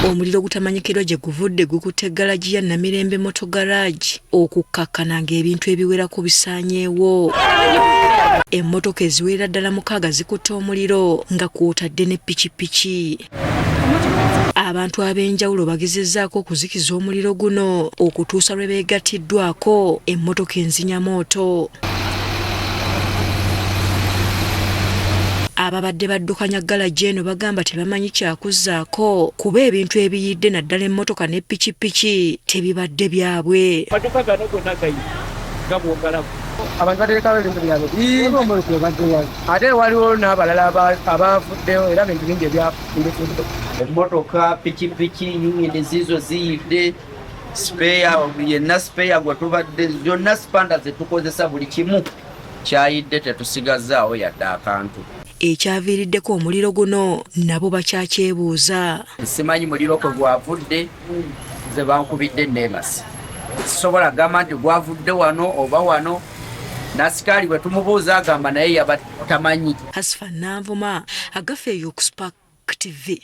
Omuliro gutamanyikirwa gye guvudde gukutte galaji ya Namirembe Moto Garage okukkakkana ng'ebintu ebiwerako bisanyewo. Emmotoka eziwerera ddala 6 zikutte omuliro nga kw'otadde ne pikipiki. Abantu ab'enjawulo bagezezzaako okuzikiza omuliro guno okutuusa lwe beegattiddwako emmotoka enzinyamooto. Ababadde baddukanya galaji eno bagamba tebamanyi kyakuzzaako kuba ebintu ebiyidde naddala emmotoka ne pikipiki tebibadde byabwe. Abantu baterekawo ebintu byabwe ate waliwo n'abalala abavuddeyo era bintu bingi ebyafudde. Emmotoka, pikipiki nyingine zizo ziyidde, spare yenna spare gwe tubadde zonna spanda ze tukozesa buli kimu kyayidde, tetusigazaawo yadde akantu. Ekyaviiriddeko omuliro guno nabo bakyakyebuuza. Simanyi muliro kwe gwavudde, nze bankubidde neebase. Sisobola gamba nti gwavudde wano oba wano. Nasikaali bwe tumubuuza agamba naye yaba tamanyi. Hasifa Nanvuma, Agafeeyo ku Spark TV.